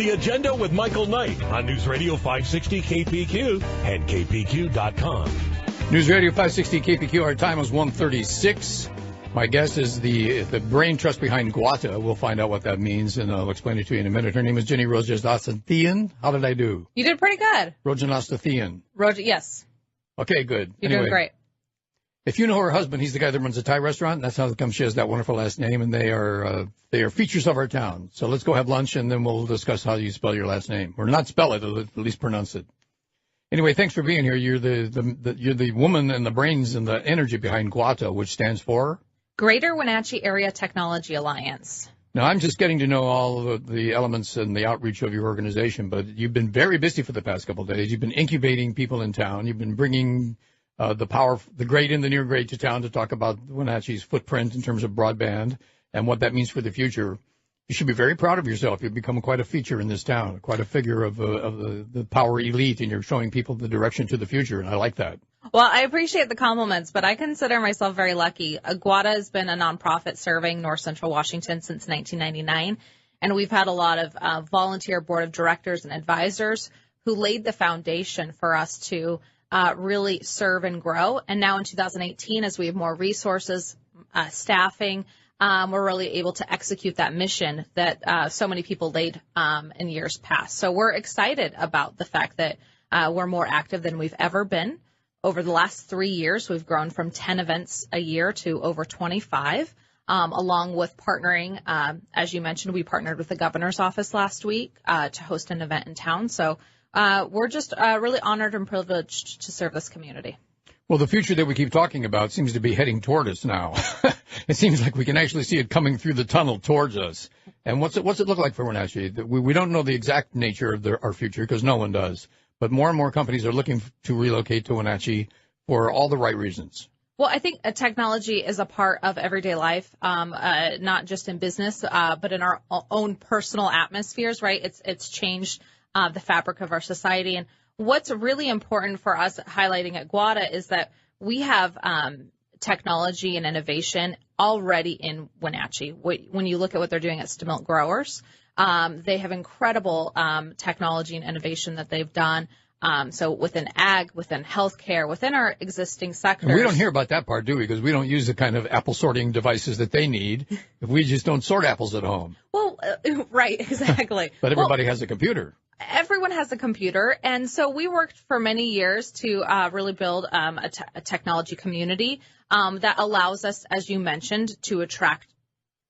The Agenda with Michael Knight on News Radio 560 KPQ and KPQ.com. News Radio 560 KPQ. Our time is 1:36. My guest is the brain trust behind GWATA. We'll find out what that means, and I'll explain it to you in a minute. Her name is Jenny Rojanasthein. How did I do? You did pretty good. Rojanasthein. Yes. Okay, good. You're doing great. If you know her husband, he's the guy that runs a Thai restaurant. That's how come she has that wonderful last name, and they are features of our town. So let's go have lunch, and then we'll discuss how you spell your last name, or not spell it, at least pronounce it. Anyway, thanks for being here. You're the woman and the brains and the energy behind GWATA, which stands for Greater Wenatchee Area Technology Alliance. Now, I'm just getting to know all of the elements and the outreach of your organization, but you've been very busy for the past couple of days. You've been incubating people in town. You've been bringing the great and the near great to town to talk about Wenatchee's footprint in terms of broadband and what that means for the future. You should be very proud of yourself. You've become quite a feature in this town, quite a figure of the power elite, and you're showing people the direction to the future, and I like that. Well, I appreciate the compliments, but I consider myself very lucky. GWATA has been a nonprofit serving North Central Washington since 1999, and we've had a lot of volunteer board of directors and advisors who laid the foundation for us to really serve and grow. And now in 2018, as we have more resources, staffing, we're really able to execute that mission that so many people laid in years past. So we're excited about the fact that we're more active than we've ever been. Over the last 3 years, we've grown from 10 events a year to over 25, along with partnering. As you mentioned, we partnered with the governor's office last week to host an event in town. So we're just really honored and privileged to serve this community. Well, the future that we keep talking about seems to be heading toward us now. It seems like we can actually see it coming through the tunnel towards us. And what's it look like for Wenatchee? We don't know the exact nature of our future because no one does. But more and more companies are looking to relocate to Wenatchee for all the right reasons. Well, I think technology is a part of everyday life, not just in business, but in our own personal atmospheres, right? It's changed the fabric of our society. And what's really important for us highlighting at GWATA is that we have technology and innovation already in Wenatchee. When you look at what they're doing at Milk Growers, they have incredible technology and innovation that they've done. So within ag, within healthcare, within our existing sectors. And we don't hear about that part, do we? Because we don't use the kind of apple sorting devices that they need. If we just don't sort apples at home. Well, right, exactly. But everybody has a computer. Everyone has a computer, and so we worked for many years to really build a technology community that allows us, as you mentioned, to attract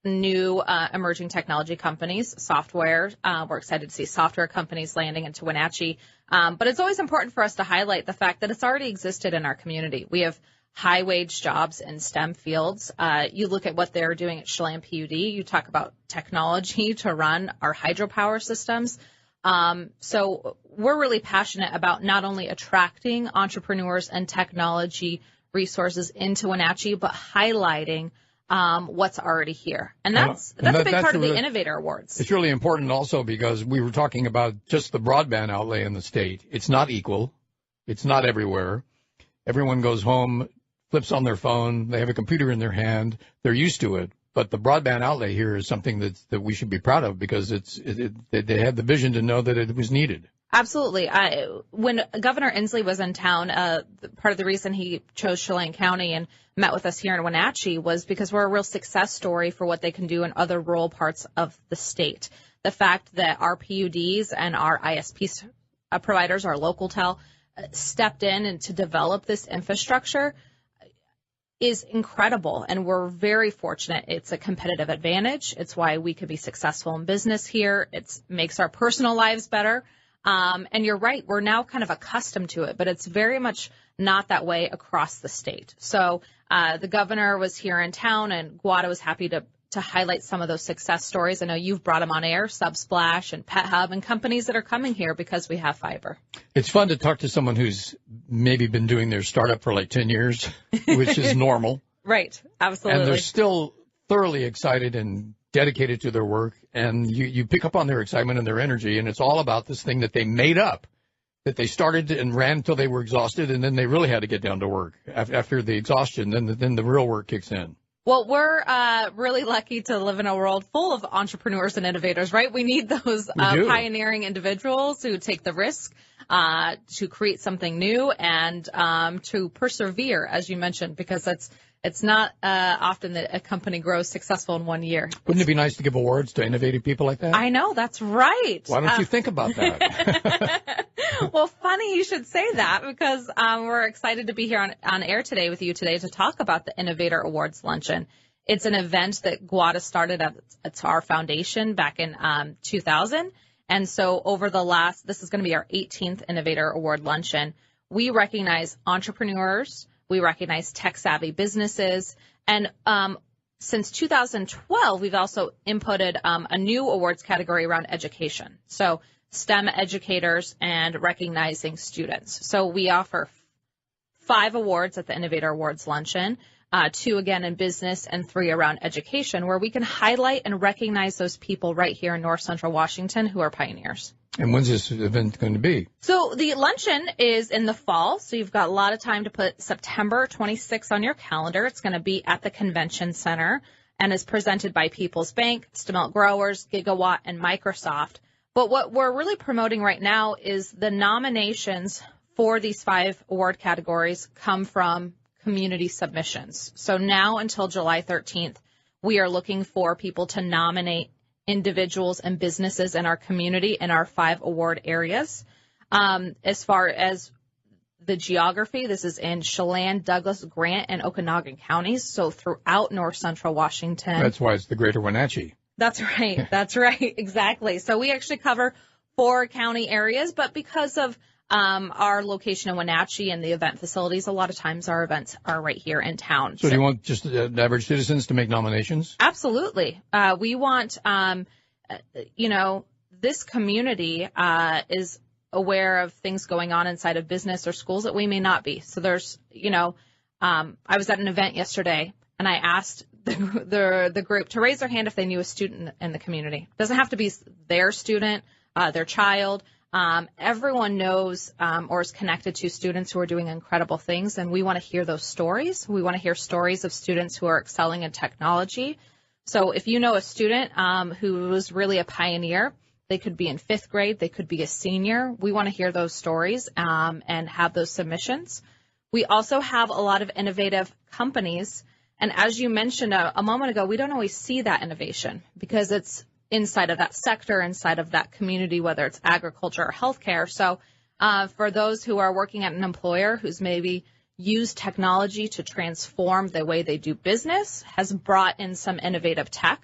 new emerging technology companies, software. We're excited to see software companies landing into Wenatchee, but it's always important for us to highlight the fact that it's already existed in our community. We have high-wage jobs in STEM fields. You look at what they're doing at Chelan PUD. You talk about technology to run our hydropower systems. So we're really passionate about not only attracting entrepreneurs and technology resources into Wenatchee, but highlighting what's already here. And that's a big part of the Innovator Awards. It's really important also because we were talking about just the broadband outlay in the state. It's not equal. It's not everywhere. Everyone goes home, flips on their phone. They have a computer in their hand. They're used to it. But the broadband outlay here is something that we should be proud of because they had the vision to know that it was needed. Absolutely. When Governor Inslee was in town, part of the reason he chose Chelan County and met with us here in Wenatchee was because we're a real success story for what they can do in other rural parts of the state. The fact that our PUDs and our ISP providers, our local tel, stepped in and to develop this infrastructure is incredible, and we're very fortunate. It's a competitive advantage. It's why we could be successful in business here. It makes our personal lives better. And you're right, we're now kind of accustomed to it, but it's very much not that way across the state. So the governor was here in town, and GWATA was happy to highlight some of those success stories. I know you've brought them on air, Subsplash and Pet Hub, and companies that are coming here because we have fiber. It's fun to talk to someone who's maybe been doing their startup for like 10 years, which is normal. Right, absolutely. And they're still thoroughly excited and dedicated to their work, and you pick up on their excitement and their energy, and it's all about this thing that they made up, that they started and ran until they were exhausted, and then they really had to get down to work. After the exhaustion, then the real work kicks in. Well, we're really lucky to live in a world full of entrepreneurs and innovators, right? We need those pioneering individuals who take the risk to create something new and to persevere, as you mentioned, because it's not often that a company grows successful in 1 year. Wouldn't it be nice to give awards to innovative people like that? I know, that's right. Why don't you think about that? Well, funny you should say that, because we're excited to be here on air today with you today to talk about the Innovator Awards Luncheon. It's an event that GWATA started at our foundation back in 2000. And so this is going to be our 18th Innovator Award Luncheon. We recognize entrepreneurs. We recognize tech-savvy businesses. And since 2012, we've also inputted a new awards category around education. So STEM educators and recognizing students. So we offer 5 awards at the Innovator Awards Luncheon, 2 again in business and 3 around education, where we can highlight and recognize those people right here in North Central Washington who are pioneers. And when's this event going to be? So the luncheon is in the fall, so you've got a lot of time to put September 26th on your calendar. It's going to be at the Convention Center and is presented by People's Bank, Stemelt Growers, GWATA, and Microsoft. But what we're really promoting right now is the nominations for these 5 award categories come from community submissions. So now until July 13th, we are looking for people to nominate individuals and businesses in our community in our 5 award areas. As far as the geography, this is in Chelan, Douglas, Grant, and Okanagan counties, so throughout North Central Washington. That's why it's the Greater Wenatchee. That's right. That's right. Exactly. So we actually cover 4 county areas, but because of our location in Wenatchee and the event facilities, a lot of times our events are right here in town. So do you want just average citizens to make nominations? Absolutely. We want, this community is aware of things going on inside of business or schools that we may not be. So there's, I was at an event yesterday and I asked the group to raise their hand if they knew a student in the community. It doesn't have to be their student, their child. Everyone knows or is connected to students who are doing incredible things, and we want to hear those stories. We want to hear stories of students who are excelling in technology. So if you know a student who was really a pioneer, they could be in 5th grade, they could be a senior. We want to hear those stories and have those submissions. We also have a lot of innovative companies, and as you mentioned a moment ago, we don't always see that innovation because it's inside of that sector, inside of that community, whether it's agriculture or healthcare. So for those who are working at an employer who's maybe used technology to transform the way they do business, has brought in some innovative tech,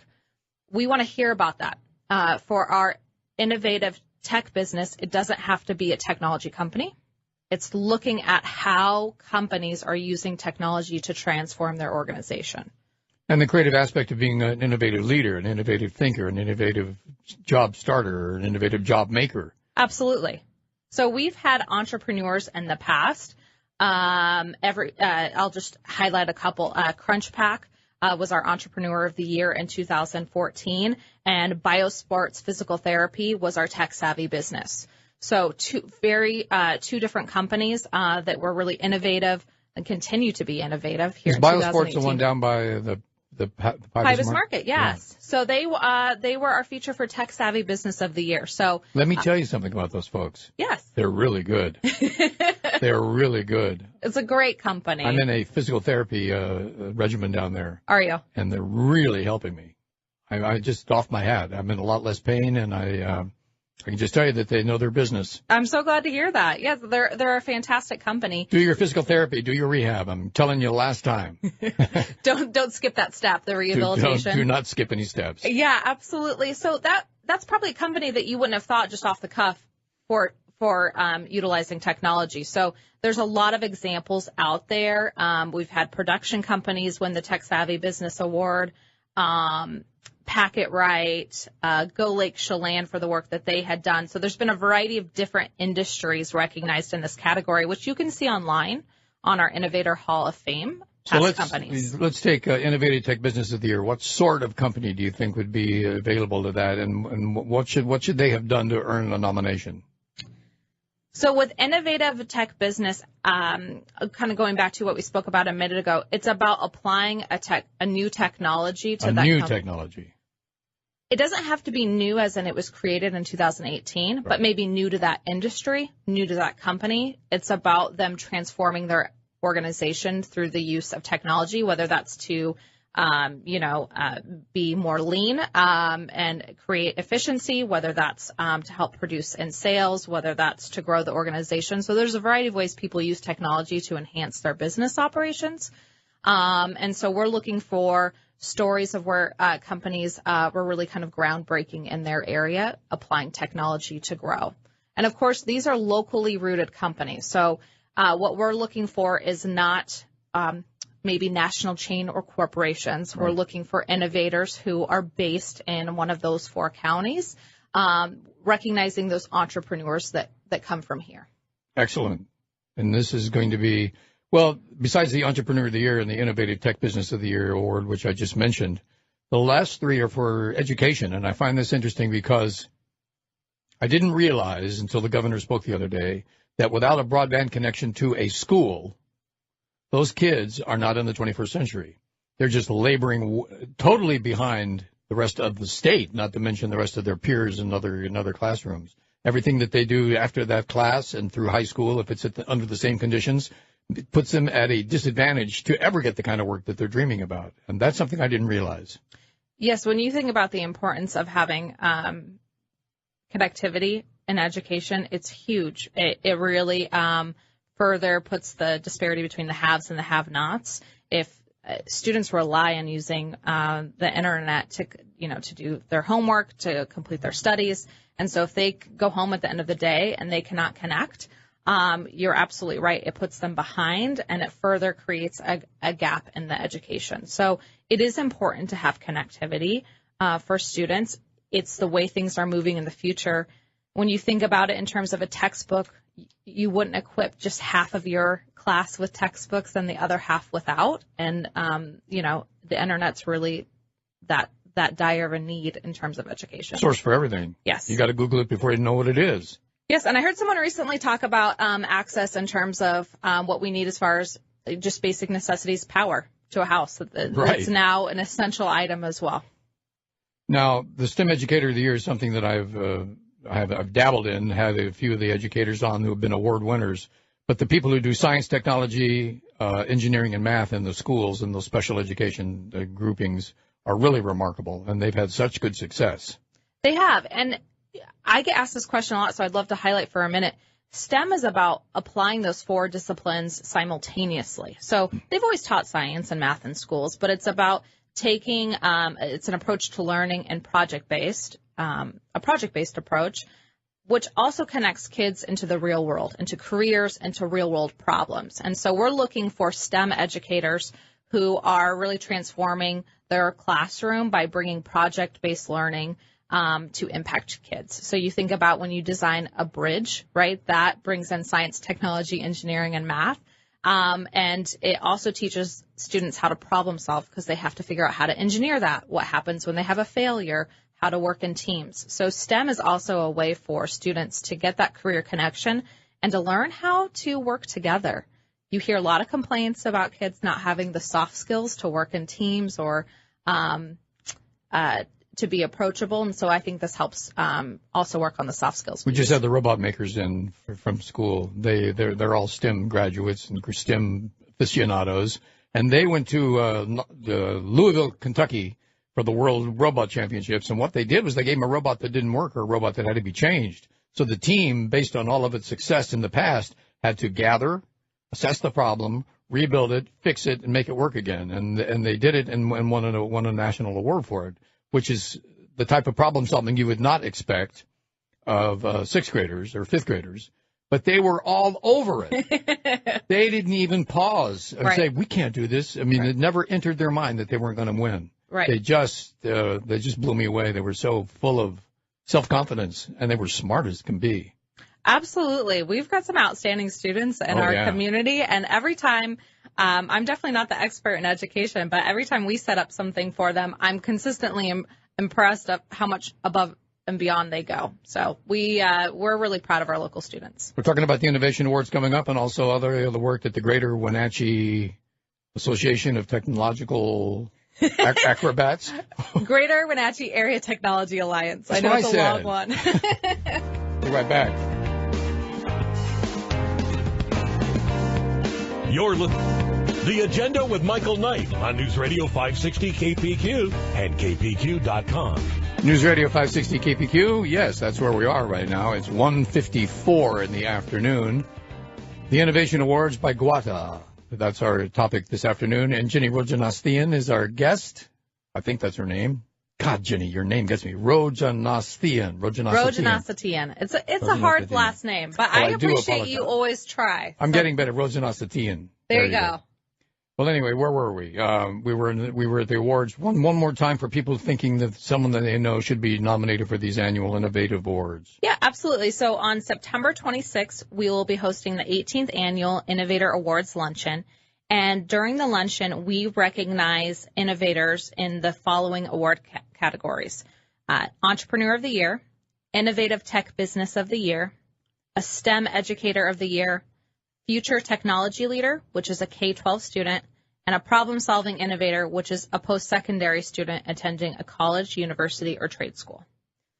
we want to hear about that. For our innovative tech business, it doesn't have to be a technology company. It's looking at how companies are using technology to transform their organization. And the creative aspect of being an innovative leader, an innovative thinker, an innovative job starter, or an innovative job maker. Absolutely. So we've had entrepreneurs in the past. I'll just highlight a couple. CrunchPack was our Entrepreneur of the Year in 2014, and Biosports Physical Therapy was our tech-savvy business. So two different companies that were really innovative and continue to be innovative here in 2018. Is Biosports the one down by the Pybus Market? Yes. Yeah. So they were our feature for Tech Savvy Business of the Year. So let me tell you something about those folks. Yes. They're really good. They're really good. It's a great company. I'm in a physical therapy regimen down there. Are you? And they're really helping me. I just off my hat. I'm in a lot less pain, and I can just tell you that they know their business. I'm so glad to hear that. Yes, they're a fantastic company. Do your physical therapy. Do your rehab. I'm telling you last time. Don't skip that step, the rehabilitation. Do not skip any steps. Yeah, absolutely. So that's probably a company that you wouldn't have thought just off the cuff for utilizing technology. So there's a lot of examples out there. We've had production companies win the Tech Savvy Business Award. Packet Right, Go Lake Chelan for the work that they had done. So there's been a variety of different industries recognized in this category, which you can see online on our Innovator Hall of Fame. So let's take Innovative Tech Business of the Year. What sort of company do you think would be available to that, and what should they have done to earn a nomination? So with innovative tech business, kind of going back to what we spoke about a minute ago, it's about applying a new technology to technology. It doesn't have to be new as in it was created in 2018, but maybe new to that industry, new to that company. It's about them transforming their organization through the use of technology, whether that's to be more lean and create efficiency, whether that's to help produce in sales, whether that's to grow the organization. So there's a variety of ways people use technology to enhance their business operations. And so we're looking for stories of where companies were really kind of groundbreaking in their area, applying technology to grow. And, of course, these are locally rooted companies. So what we're looking for is not maybe national chain or corporations. Right. We're looking for innovators who are based in one of those 4 counties, recognizing those entrepreneurs that come from here. Excellent. And this is going to be, well, besides the Entrepreneur of the Year and the Innovative Tech Business of the Year award, which I just mentioned, the last 3 are for education. And I find this interesting because I didn't realize until the governor spoke the other day that without a broadband connection to a school, those kids are not in the 21st century. They're just laboring totally behind the rest of the state, not to mention the rest of their peers in other classrooms. Everything that they do after that class and through high school, if it's under the same conditions, it puts them at a disadvantage to ever get the kind of work that they're dreaming about. And that's something I didn't realize. Yes, when you think about the importance of having connectivity in education, it's huge. It really further puts the disparity between the haves and the have-nots. If students rely on using the internet to do their homework, to complete their studies, and so if they go home at the end of the day and they cannot connect, you're absolutely right. It puts them behind, and it further creates a gap in the education. So it is important to have connectivity for students. It's the way things are moving in the future. When you think about it in terms of a textbook, you wouldn't equip just half of your class with textbooks and the other half without. And, the internet's really that dire of a need in terms of education. Source for everything. Yes. You got to Google it before you know what it is. Yes, and I heard someone recently talk about access in terms of what we need as far as just basic necessities, power to a house. Right. It's now an essential item as well. Now, the STEM Educator of the Year is something that I've dabbled in, had a few of the educators on who have been award winners. But the people who do science, technology, engineering, and math in the schools and those special education groupings are really remarkable, and they've had such good success. They have, and I get asked this question a lot, so I'd love to highlight for a minute. STEM is about applying those 4 disciplines simultaneously. So they've always taught science and math in schools, but it's about taking it's an approach to learning and project-based approach, which also connects kids into the real world, into careers, into real-world problems. And so we're looking for STEM educators who are really transforming their classroom by bringing project-based learning to impact kids. So you think about when you design a bridge, right? That brings in science, technology, engineering, and math. And it also teaches students how to problem solve because they have to figure out how to engineer that, what happens when they have a failure, how to work in teams. So STEM is also a way for students to get that career connection and to learn how to work together. You hear a lot of complaints about kids not having the soft skills to work in teams or to be approachable, and so I think this helps also work on the soft skills. We just had the robot makers in from school. They're all STEM graduates and STEM aficionados, and they went to Louisville, Kentucky for the World Robot Championships, and what they did was they gave them a robot that didn't work or a robot that had to be changed. So the team, based on all of its success in the past, had to gather, assess the problem, rebuild it, fix it, and make it work again, and they did it and won a national award for it, which is the type of problem solving you would not expect of sixth graders or fifth graders. But they were all over it. They didn't even pause and say, we can't do this. I mean, It never entered their mind that they weren't going to win. Right. They just blew me away. They were so full of self-confidence, and they were smart as can be. Absolutely. We've got some outstanding students in our community, and every time I'm definitely not the expert in education, but every time we set up something for them, I'm consistently impressed of how much above and beyond they go. So we're really proud of our local students. We're talking about the Innovation Awards coming up and also other work that the Greater Wenatchee Association of Technological Acrobats. Greater Wenatchee Area Technology Alliance. That's I know what it's a long one. We're right back. You're The Agenda with Michael Knight on News Radio 560 KPQ and KPQ.com. News Radio 560 KPQ. Yes, that's where we are right now. It's 1:54 in the afternoon. The Innovation Awards by GWATA. That's our topic this afternoon. And Jenny Rojanasthein is our guest. I think that's her name. God, Jenny, your name gets me. Rojanasthein. Rojanasthein. It's a hard last name, but I appreciate you always try. I'm getting better. Rojanasthein. There you go. Well, anyway, where were we? We were at the awards. One more time for people thinking that someone that they know should be nominated for these annual Innovative Awards. Yeah, absolutely. So on September 26th, we will be hosting the 18th Annual Innovator Awards Luncheon. And during the luncheon, we recognize innovators in the following award categories. Entrepreneur of the Year, Innovative Tech Business of the Year, a STEM Educator of the Year, Future Technology Leader, which is a K-12 student, and a Problem-Solving Innovator, which is a post-secondary student attending a college, university, or trade school.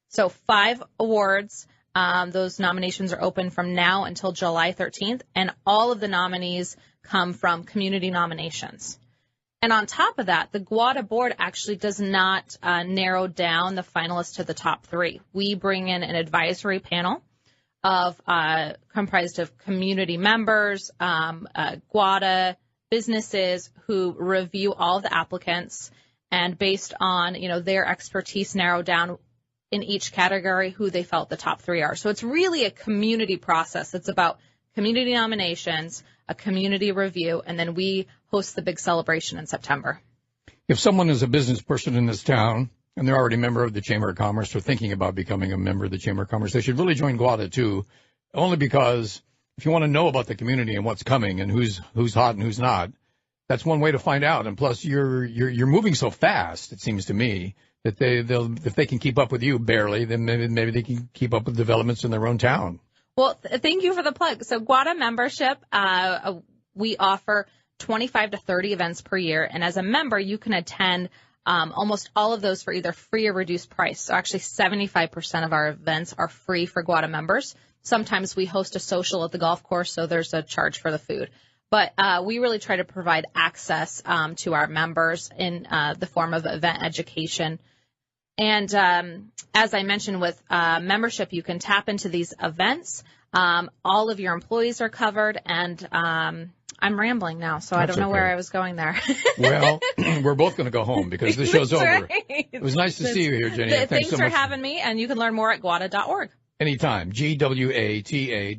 So 5 awards. Those nominations are open from now until July 13th, and all of the nominees come from community nominations. And on top of that, the GWATA board actually does not narrow down the finalists to the top 3. We bring in an advisory panel of comprised of community members, GWATA businesses who review all of the applicants, and based on their expertise, narrow down in each category who they felt the top 3 are. So it's really a community process. It's about community nominations, a community review, and then we host the big celebration in September. If someone is a business person in this town and they're already a member of the Chamber of Commerce or thinking about becoming a member of the Chamber of Commerce, they should really join GWATA too, only because if you want to know about the community and what's coming and who's hot and who's not, that's one way to find out. And plus, you're moving so fast, it seems to me, that if they can keep up with you barely, then maybe they can keep up with developments in their own town. Well, thank you for the plug. So GWATA membership, we offer 25 to 30 events per year. And as a member, you can attend almost all of those for either free or reduced price. So actually 75% of our events are free for GWATA members. Sometimes we host a social at the golf course, so there's a charge for the food. But we really try to provide access to our members in the form of event education. And as I mentioned with membership, you can tap into these events. All of your employees are covered. And I'm rambling now, so I don't know where I was going there. Well, we're both going to go home because the show's over. Right. It was nice to see you here, Jenny. Thanks so for much. having me, and you can learn more at GWATA.org. Anytime, GWATA.org.